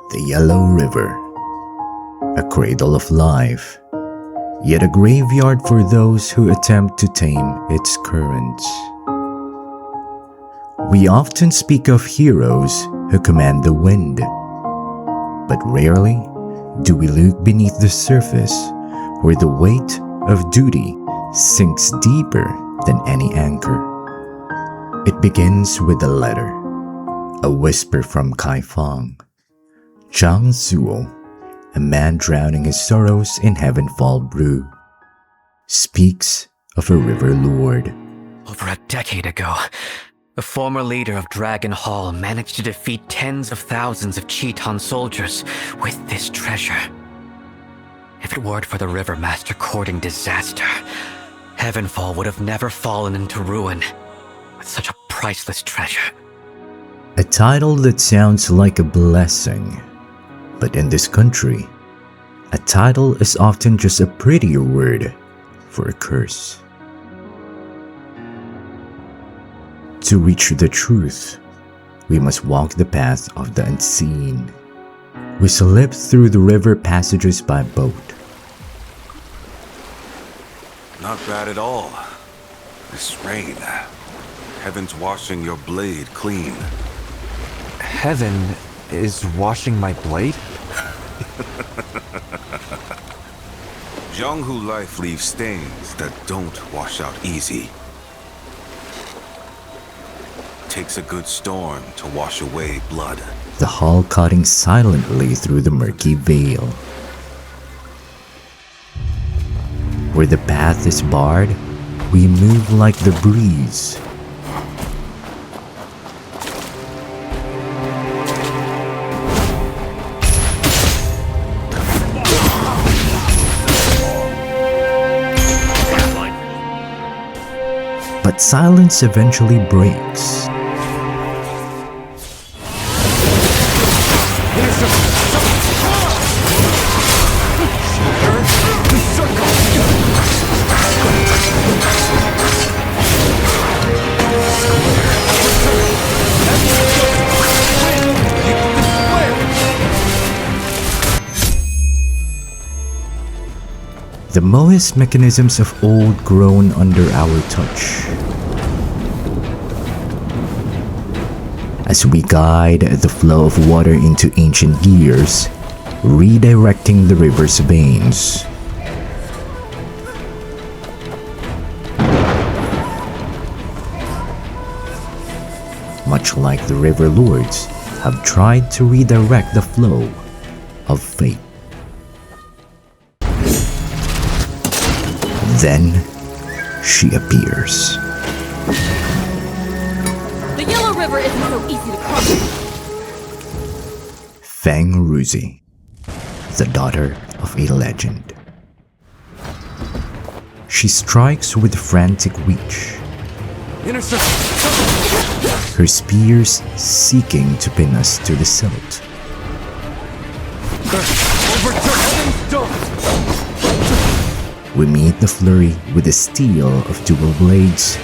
The Yellow River, a cradle of life, yet a graveyard for those who attempt to tame its currents. We often speak of heroes who command the wind, but rarely do we look beneath the surface where the weight of duty sinks deeper than any anchor. It begins with a letter, a whisper from Kaifeng. Jianghu, a man drowning his sorrows in Heavenfall brew, speaks of a river lord. Over a decade ago, a former leader of Dragon Hall managed to defeat tens of thousands of Chiton soldiers with this treasure. If it weren't for the River Master courting disaster, Heavenfall would have never fallen into ruin with such a priceless treasure. A title that sounds like a blessing, but in this country, a title is often just a prettier word for a curse. To reach the truth, we must walk the path of the unseen. We slip through the river passages by boat. Not bad at all. This rain. Heaven's washing your blade clean. Heaven is washing my blade? Jianghu life leaves stains that don't wash out easy. Takes a good storm to wash away blood. The hull cutting silently through the murky veil. Where the path is barred, we move like the breeze. But silence eventually breaks. The Mohist mechanisms of old grown under our touch. As we guide the flow of water into ancient gears, redirecting the river's veins. Much like the river lords have tried to redirect the flow of fate. Then she appears. The Yellow River isn't so easy to cross. Feng Ruzhi, the daughter of a legend. She strikes with frantic reach, her spears seeking to pin us to the silt. We meet the flurry with the steel of dual blades,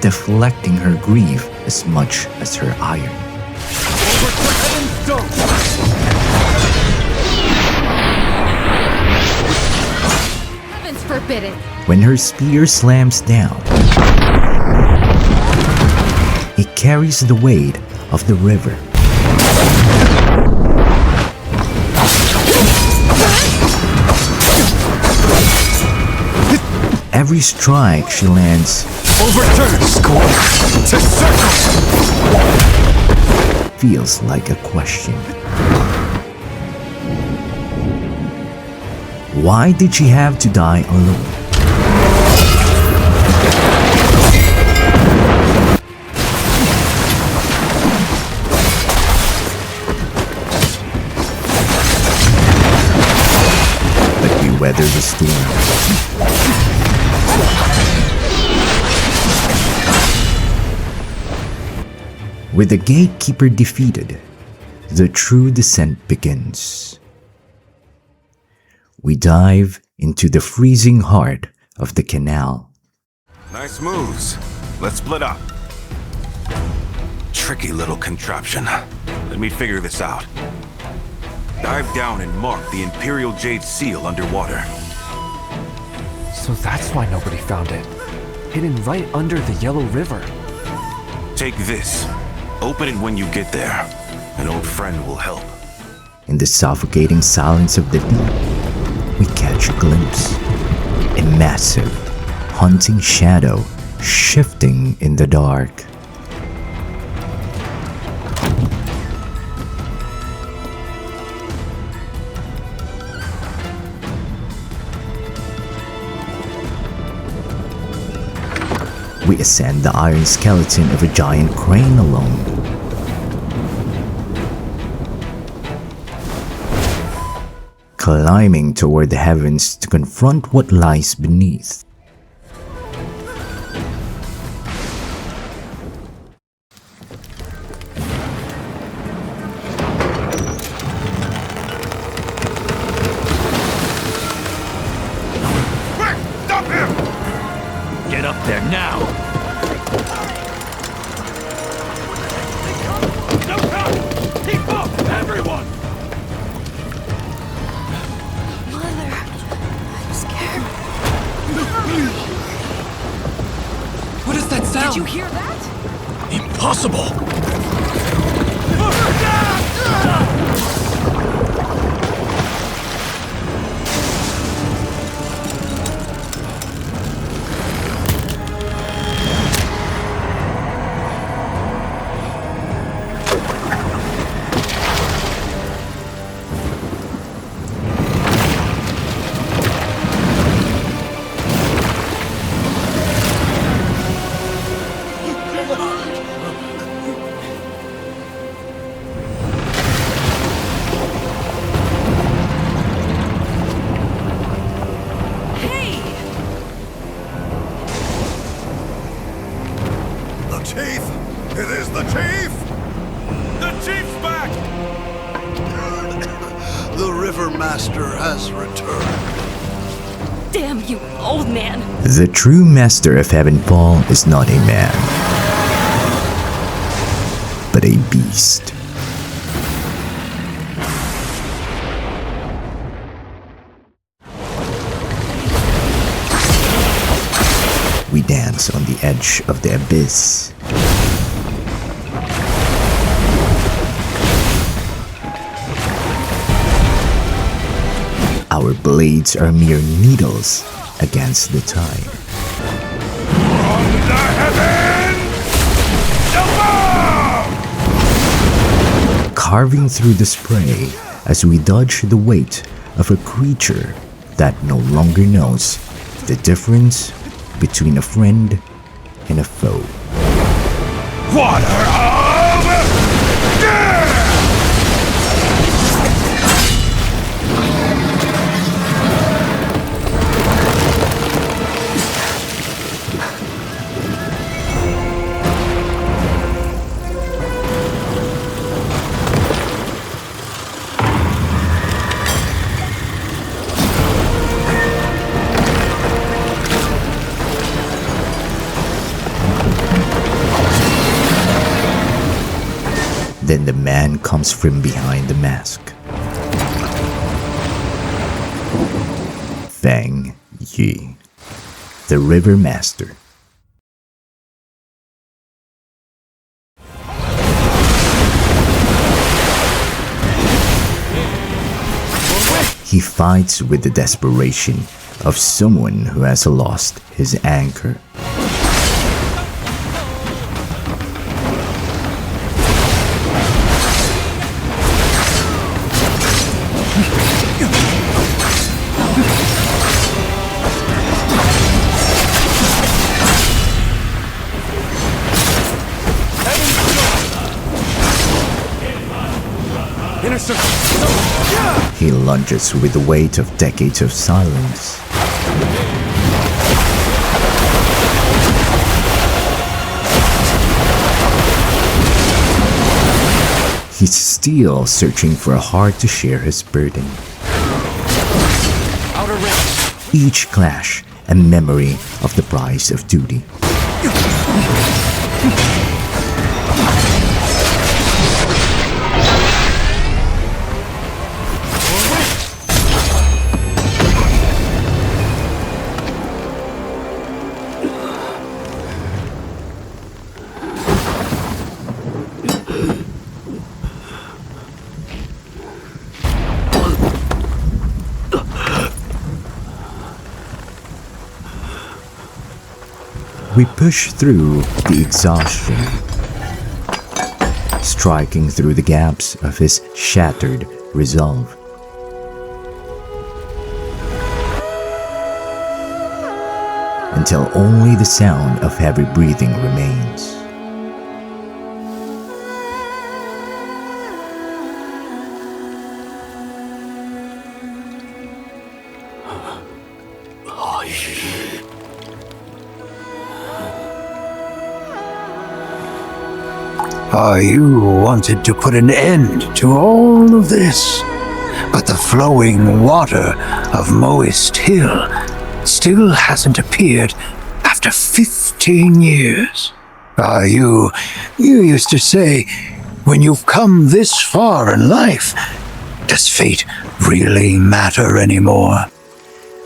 deflecting her grief as much as her iron. Heavens forbid it. When her spear slams down, it carries the weight of the river. Every strike she lands Overturn! Square! To circle! feels like a question. Why did she have to die alone? But we weather the storm. With the gatekeeper defeated, the true descent begins. We dive into the freezing heart of the canal. Nice moves. Let's split up. Tricky little contraption. Let me figure this out. Dive down and mark the Imperial Jade Seal underwater. So that's why nobody found it. Hidden right under the Yellow River. Take this. Open it when you get there. An old friend will help. In the suffocating silence of the deep, we catch a glimpse. A massive, haunting shadow shifting in the dark. We ascend the iron skeleton of a giant crane alone. Climbing toward the heavens to confront what lies beneath. Stop him! Get up there now! Keep up, everyone! Mother, I'm scared. What is that sound? Did you hear that? Impossible! It is the Chief! The Chief's back! The River Master has returned. Damn you, old man! The true master of Heavenfall is not a man, but a beast. We dance on the edge of the abyss. Our blades are mere needles against the tide. From the heavens above! Carving through the spray as we dodge the weight of a creature that no longer knows the difference between a friend and a foe. Water of death! Then the man comes from behind the mask. Feng Yi, the River Master. He fights with the desperation of someone who has lost his anchor. He lunges with the weight of decades of silence. He's still searching for a heart to share his burden. Outer rim. Each clash a memory of the price of duty. We push through the exhaustion, striking through the gaps of his shattered resolve. Until only the sound of heavy breathing remains. You wanted to put an end to all of this, but the flowing water of Mohist Hill still hasn't appeared after 15 years. You used to say, when you've come this far in life, does fate really matter anymore?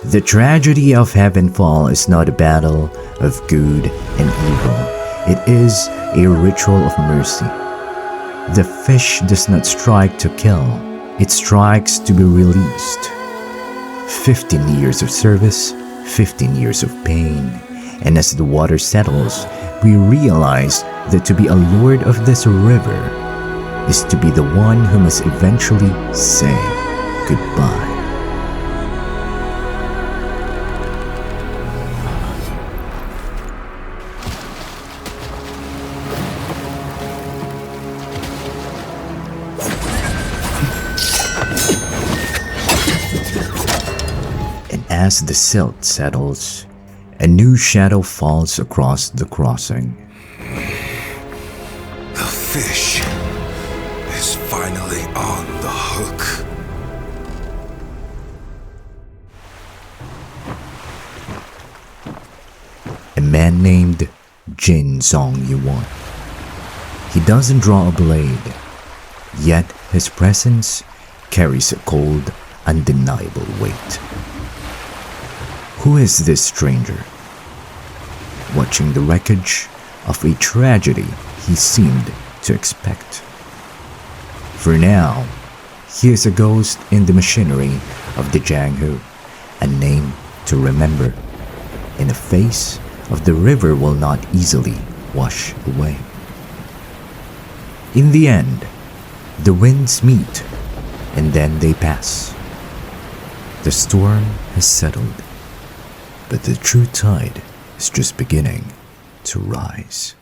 The tragedy of Heavenfall is not a battle of good and evil. It is a ritual of mercy. The fish does not strike to kill, it strikes to be released. 15 years of service, 15 years of pain, and as the water settles, we realize that to be a lord of this river is to be the one who must eventually say goodbye. As the silt settles, a new shadow falls across the crossing. The fish is finally on the hook. A man named Jin Zhongyuan. He doesn't draw a blade, yet his presence carries a cold, undeniable weight. Who is this stranger? Watching the wreckage of a tragedy he seemed to expect. For now, he is a ghost in the machinery of the Jianghu, a name to remember, and a face of the river will not easily wash away. In the end, the winds meet, and then they pass. The storm has settled, but the true tide is just beginning to rise.